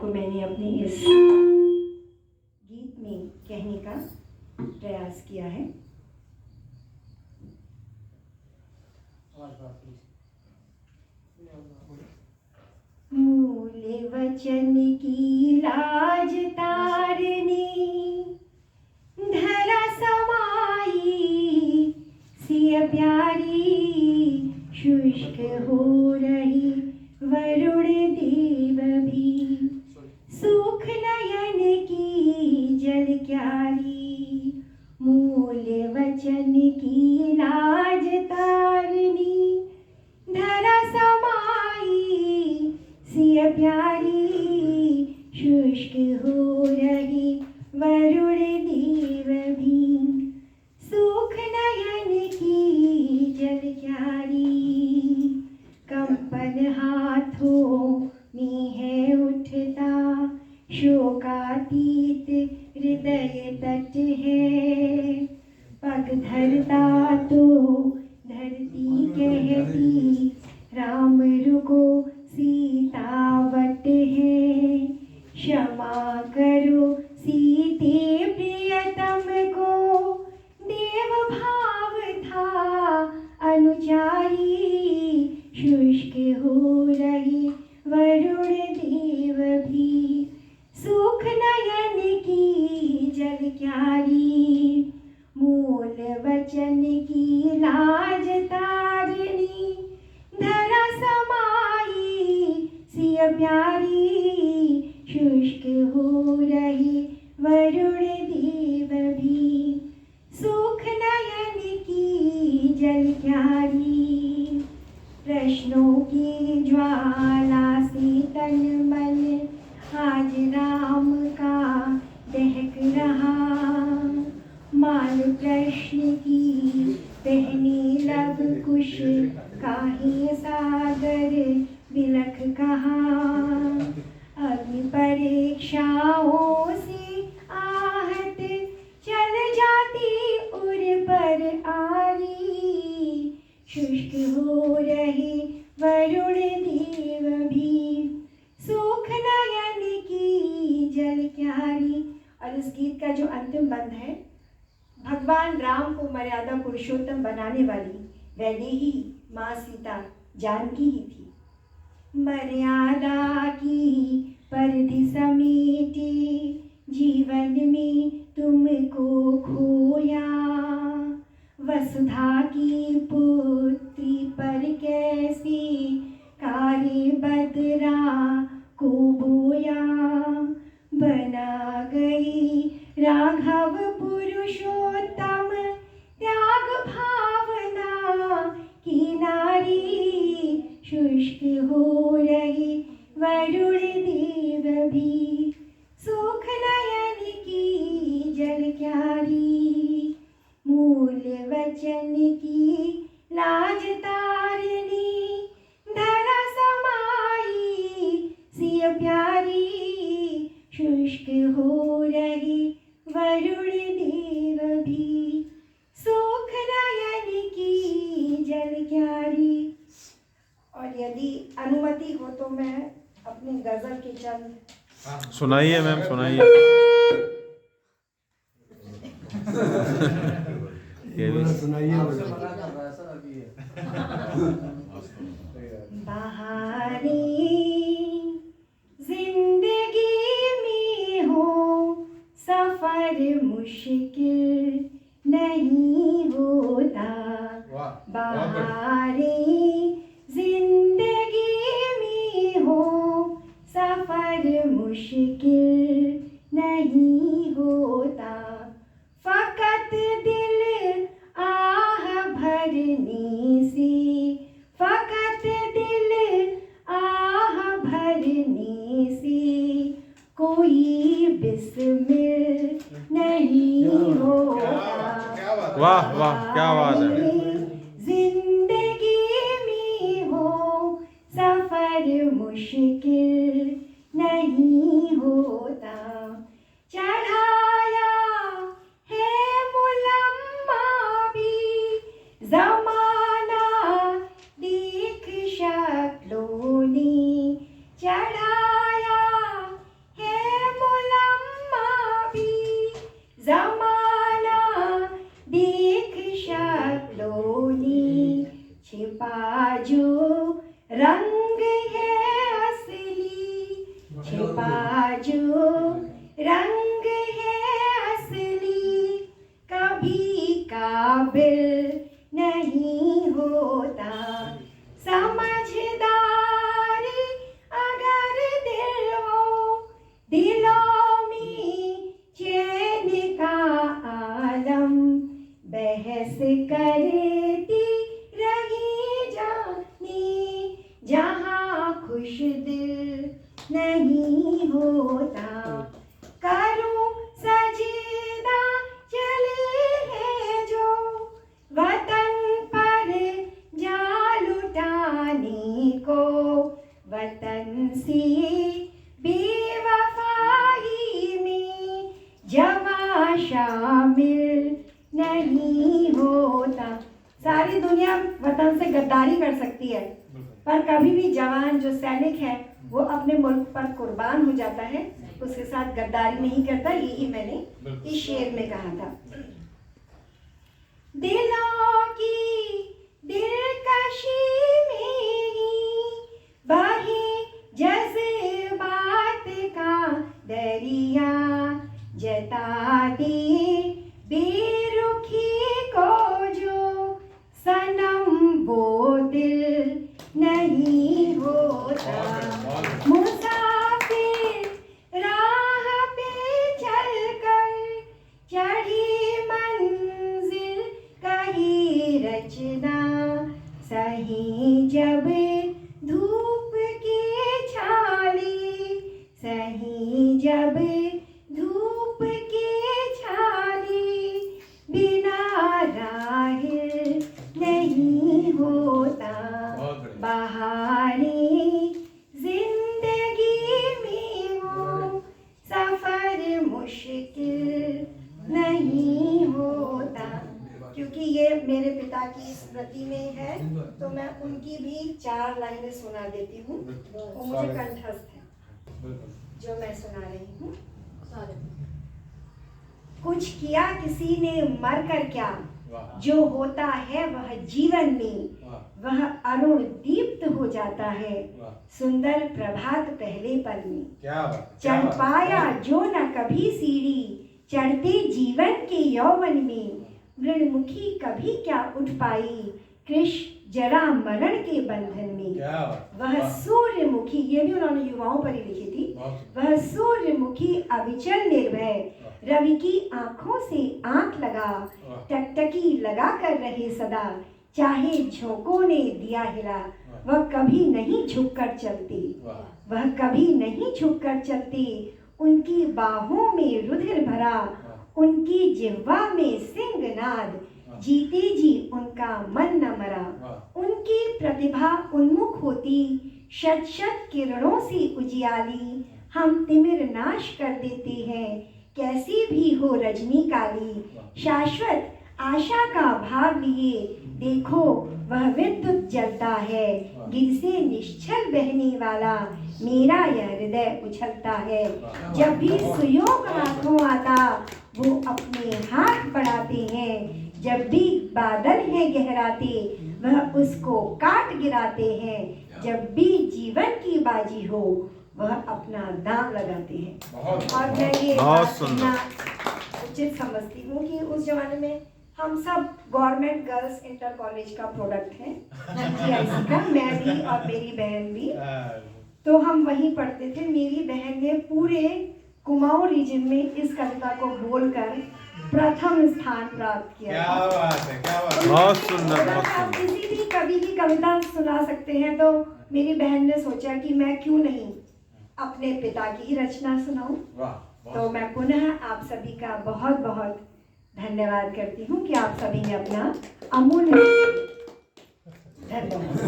आपको मैंने अपने इस गीत में कहने का प्रयास किया है। मूल वचन की लाज तारनी, धरा समाई सिय प्यारी, शुष्क हो रही वरुण देव भी, सुख नयन की जल क्यारी। मूल वचन की लाज तारनी, धरा समाई सिय प्यारी, शुष्क हो रही वरुण देव भी, सुख नयन की जल क्यारी। कंपन हाथों में है उठता, शोकातीत हृदय तट है, पग धरता तो धरती कहती, राम रुको सीतावट है। क्षमा करो सीते प्रियतम को, देव भाव था अनुचारी, शुष्क हो रही वरुण देव भी, सुख नयन की जल क्यारी। मूल वचन की लाज तारनी, धरा समाई सिय प्यारी, शुष्क हो रही वरुण देव भी, सुख नयन की जल क्यारी। प्रश्नों की ज्वाला से तन मन आज राम का दहक रहा, माल प्रश्न की पहनी लव कुश, काहे सागर बिलख कहा। अग्नि परीक्षाओं से आहत, चल जाती उर पर आरी, शुष्क हो रहे वरुण देव भी, सुख नयन की जल क्यारी। और इस गीत का जो अंतिम बंद है, भगवान राम को मर्यादा पुरुषोत्तम बनाने वाली वैदेही माँ सीता जानकी ही थी। मर्यादा की परिधि समेटे, जीवन में तुमको खोया, वसुधा की पुत्री पर कैसे कार्य बदरा को बोया। बना गई राघव पुरुषोत्तम, त्याग भावना की नारी, शुष्क हो रही वरुण देव भी, सुख नयन की जल क्यारी। मूल वचन की लाज तारनी, धरा समाई सिय प्यारी, शुष्क हो रही वरुण देव भी, सुख नयन की जल क्यारी। और यदि अनुमति हो तो मैं अपने गजल के चंद सुनाइए मैम, सुनाइए। बहारे जिंदगी में हो सफर मुश्किल नहीं होता, बहारे जिंदगी में हो सफर मुश्किल नहीं होता, फकत दिल आह भरने से, फकत दिल आह भरने से कोई बिस्मिल नहीं होता। वाह वाह, क्या बात है। जिंदगी में हो सफर मुश्किल नहीं होता, चढ़ाया है मुलम्मा भी जमाना देख शक्लों ने, चढ़ाया जो रंग है असली कभी काबिल नहीं होता। समझदारी अगर दिल हो, दिलों में चैन का आलम, बहस करती रही जानी जहाँ खुश दिल नहीं होता। करूं सजदा चले हैं जो वतन पर जा लुटाने को, वतन से बेवफाई में जवां शामिल नहीं होता। सारी दुनिया वतन से गद्दारी कर सकती है, पर कभी भी जवान जो सैनिक है वो अपने मुल्क पर कुर्बान हो जाता है, उसके साथ गद्दारी नहीं करता। यही मैंने इस शेर में कहा था। दिलों की दिलकशी में ही बहे जज्बात का दरिया, जता दे बेरुखी को जो सनम वो दिल नहीं होता। मुसाफिर राह पे चलकर चढ़ी मंजिल कही रचना, सही जब धूप की छाली, सही जब धूप की छाली, बिना राहिल नहीं होता। बहारी जिंदगी में हो, सफर मुश्किल नहीं होता। क्योंकि ये मेरे पिता की स्मृति में है, तो मैं उनकी भी 4 लाइनें सुना देती हूँ। वो मुझे कंठस्थ है जो मैं सुना रही हूँ। कुछ किया किसी ने मर कर क्या, जो होता है वह जीवन में, वह अरुण दीप्त हो जाता है, सुंदर प्रभात पहले पल में। चढ़ पाया जो न कभी सीढ़ी, चढ़ते जीवन के यौवन में, मृणमुखी कभी क्या उठ पाई, कृष जरा मरण के बंधन में। वह सूर्यमुखी, ये भी उन्होंने युवाओं पर ही लिखी थी, वह सूर्यमुखी अविचल निर्भय, रवि की आंखों से आंख लगा, टकटकी लगा कर रहे सदा, चाहे झोंकों ने दिया हिला, वह कभी नहीं झुककर चलती, वह कभी नहीं झुककर चलती। उनकी बाहों में रुधिर भरा, उनकी जिह्वा में सिंहनाद, जीते जी उनका मन न मरा। उनकी प्रतिभा उन्मुख होती, शत शत किरणों से उजियाली, हम तिमिर नाश कर देते हैं, कैसी भी हो रजनी काली। शाश्वत आशा का भाव लिए देखो, वह विद्युत जलता है, गिर से निश्चल बहने वाला, मेरा यह हृदय उछलता है। जब भी सुयोग हाथों आता, वो अपने हाथ बढ़ाते हैं, जब भी बादल है गहराते, वह उसको काट गिराते हैं, जब भी जीवन की बाजी हो, वह अपना दांव लगाते हैं। और मैं ये उचित समझती हूँ कि उस जमाने में हम सब गवर्नमेंट गर्ल्स इंटर कॉलेज का प्रोडक्ट हैं, GIC का, मैं भी और मेरी बहन भी, तो हम वहीं पढ़ते थे। मेरी बहन ने पूरे कुमाऊं रीजन में इस कविता को बोलकर प्रथम स्थान प्राप्त किया। क्या बात है, क्या बात है। बहुत सुंदर, बहुत आप सुंदर। किसी भी कवि की कविता सुना सकते हैं, तो मेरी बहन ने सोचा कि मैं क्यों नहीं अपने पिता की ही रचना सुनाऊं। तो मैं पुनः आप सभी का बहुत बहुत धन्यवाद करती हूँ कि आप सभी ने अपना अमूल्य धन्यवाद।